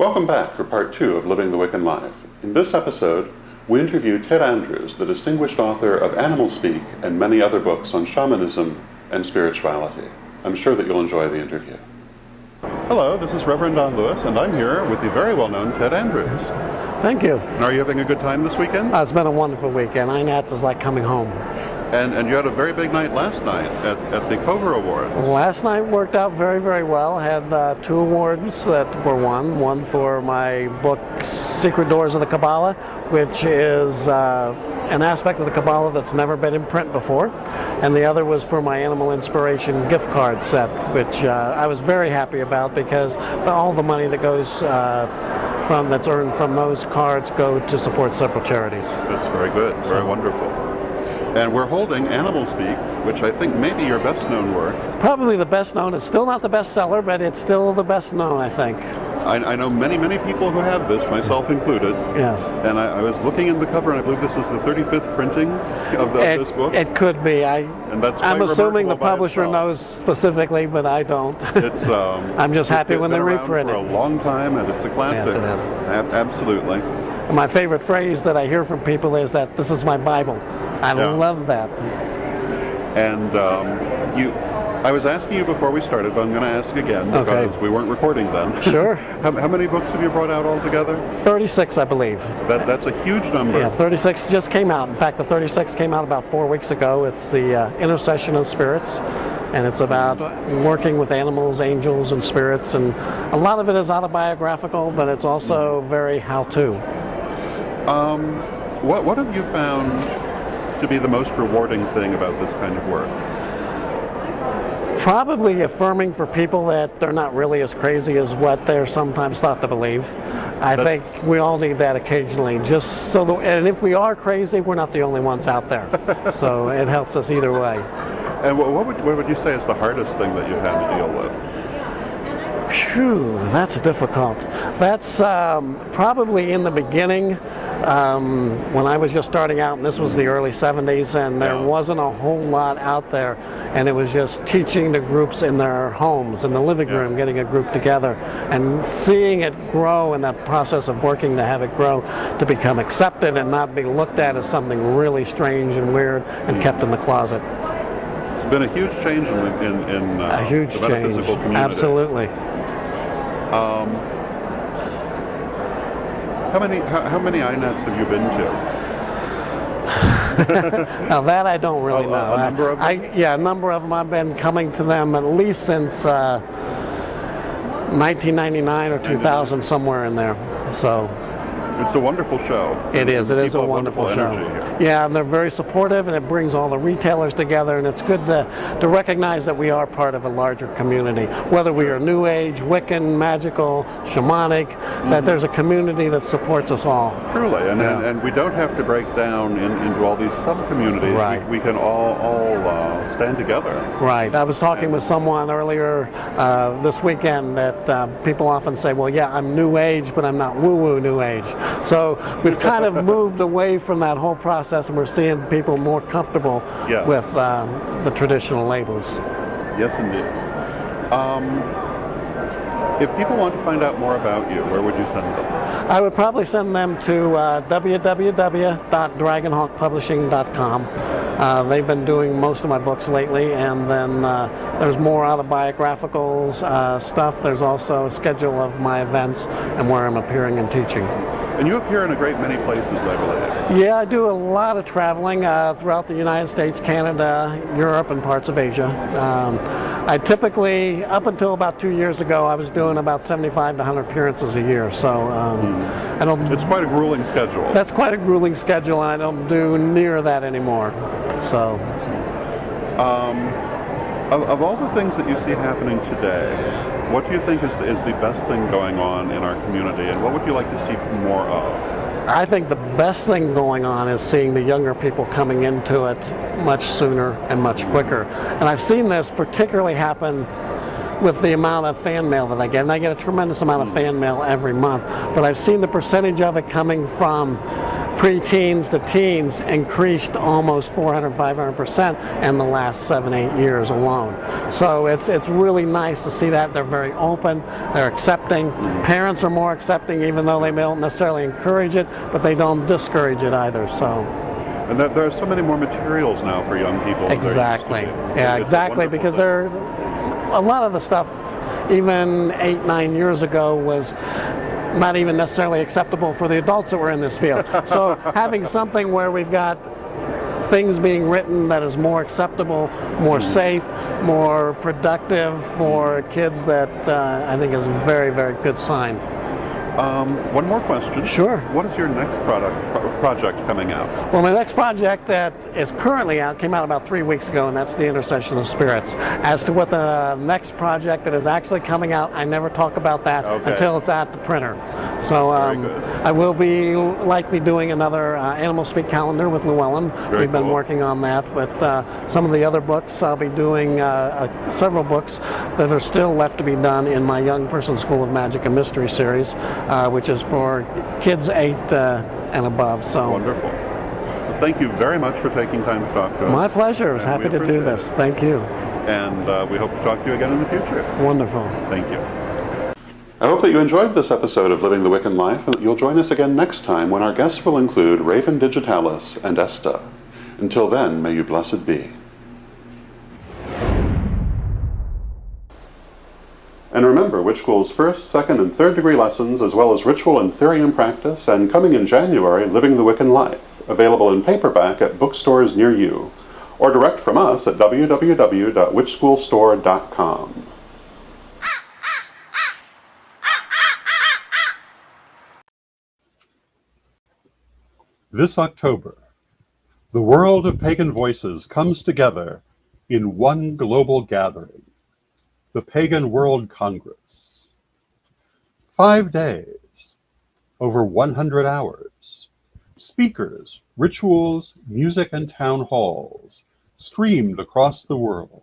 Welcome back for part 2 of Living the Wiccan Life. In this episode, we interview Ted Andrews, the distinguished author of Animal Speak and many other books on shamanism and spirituality. I'm sure that you'll enjoy the interview. Hello, this is Reverend Don Lewis, and I'm here with the very well-known Ted Andrews. Thank you. And are you having a good time this weekend? It's been a wonderful weekend. INATS is like coming home. And you had a very big night last night at the Cover Awards. Last night worked out very, very well. Had 2 awards that were won. One for my book, Secret Doors of the Kabbalah, which is an aspect of the Kabbalah that's never been in print before. And the other was for my Animal Inspiration gift card set, which I was very happy about because all the money that goes that's earned from those cards go to support several charities. That's very good. Very wonderful. And we're holding Animal Speak, which I think may be your best known work. Probably the best known. It's still not the bestseller, but it's still the best known, I think. I know many, many people who have this, myself included. Yes. And I was looking in the cover, and I believe this is the 35th printing of this book. It could be. And that's I'm assuming the publisher knows specifically, but I don't. It's. I'm just happy when they reprint it. For a long time, and it's a classic. Yes, it is. Absolutely. And my favorite phrase that I hear from people is that this is my Bible. I love that. And I was asking you before we started, but I'm going to ask again because we weren't recording then. Sure. How many books have you brought out altogether? 36, I believe. That's a huge number. Yeah, 36 just came out. In fact, the 36 came out about 4 weeks ago. It's the Intercession of Spirits, and it's about working with animals, angels, and spirits. And a lot of it is autobiographical, but it's also very how-to. What have you found to be the most rewarding thing about this kind of work? Probably affirming for people that they're not really as crazy as what they're sometimes thought to believe. I think we all need that occasionally, just so and if we are crazy, we're not the only ones out there. So it helps us either way. And what would you say is the hardest thing that you've had to deal with? Phew, that's difficult. That's probably in the beginning, when I was just starting out, and this was the early 70s, and there wasn't a whole lot out there, and it was just teaching the groups in their homes, in the living room, getting a group together, and seeing it grow in that process of working to have it grow to become accepted and not be looked at as something really strange and weird and kept in the closet. It's been a huge change in a huge the metaphysical change. Community. Absolutely. How many INATs have you been to? Now that I don't really know. A number of them? A number of them. I've been coming to them at least since 1999 or 2000, somewhere in there. So. It's a wonderful show. It is. It is a wonderful show. Yeah, and they're very supportive, and it brings all the retailers together, and it's good to recognize that we are part of a larger community. Whether we are New Age, Wiccan, magical, shamanic, that there's a community that supports us all. Truly, and we don't have to break down into all these sub-communities. Right. We can all stand together. Right. I was talking with someone earlier this weekend that people often say, well, yeah, I'm New Age, but I'm not woo-woo New Age. So we've kind of moved away from that whole process, and we're seeing people more comfortable with the traditional labels. Yes, indeed. If people want to find out more about you, where would you send them? I would probably send them to www.dragonhawkpublishing.com. They've been doing most of my books lately, and then there's more autobiographical stuff. There's also a schedule of my events and where I'm appearing and teaching. And you appear in a great many places, I believe. Yeah, I do a lot of traveling throughout the United States, Canada, Europe, and parts of Asia. I typically, up until about 2 years ago, I was doing about 75 to 100 appearances a year. So I don't. It's quite a grueling schedule. That's quite a grueling schedule, and I don't do near that anymore. So. Of all the things that you see happening today, what do you think is the best thing going on in our community, and what would you like to see more of? I think the best thing going on is seeing the younger people coming into it much sooner and much quicker. And I've seen this particularly happen with the amount of fan mail that I get. And I get a tremendous amount of fan mail every month. But I've seen the percentage of it coming from preteens to teens increased almost 400, 500% in the last 7, 8 years alone. So it's really nice to see that. They're very open, they're accepting. Parents are more accepting, even though they don't necessarily encourage it, but they don't discourage it either. So. And there are so many more materials now for young people. Exactly. Yeah, exactly. Because there, a lot of the stuff, even 8, 9 years ago, was not even necessarily acceptable for the adults that were in this field. So having something where we've got things being written that is more acceptable, more safe, more productive for kids, that I think is a very, very good sign. One more question. Sure. What is your next project coming out? Well, my next project that is currently out came out about 3 weeks ago, and that's The Intercession of Spirits. As to what the next project that is actually coming out, I never talk about that until it's at the printer. So I will be likely doing another Animal Speak calendar with Llewellyn. We've been working on that, but some of the other books, I'll be doing several books that are still left to be done in my Young Person School of Magic and Mystery series, which is for kids 8 and above. So wonderful. Well, thank you very much for taking time to talk to us. My pleasure. I was happy to do this. Thank you. And we hope to talk to you again in the future. Wonderful. Thank you. I hope that you enjoyed this episode of Living the Wiccan Life, and that you'll join us again next time when our guests will include Raven Digitalis and Esta. Until then, may you blessed be. And remember, Witch School's first, second, and third degree lessons, as well as ritual and therium practice, and coming in January, Living the Wiccan Life, available in paperback at bookstores near you, or direct from us at www.witchschoolstore.com. This October, the world of pagan voices comes together in one global gathering. The Pagan World Congress. 5 days, over 100 hours, speakers, rituals, music, and town halls streamed across the world.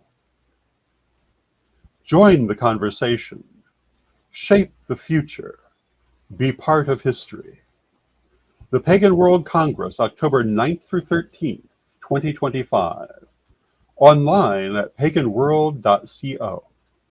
Join the conversation, shape the future, be part of history. The Pagan World Congress, October 9th through 13th, 2025. Online at paganworld.co.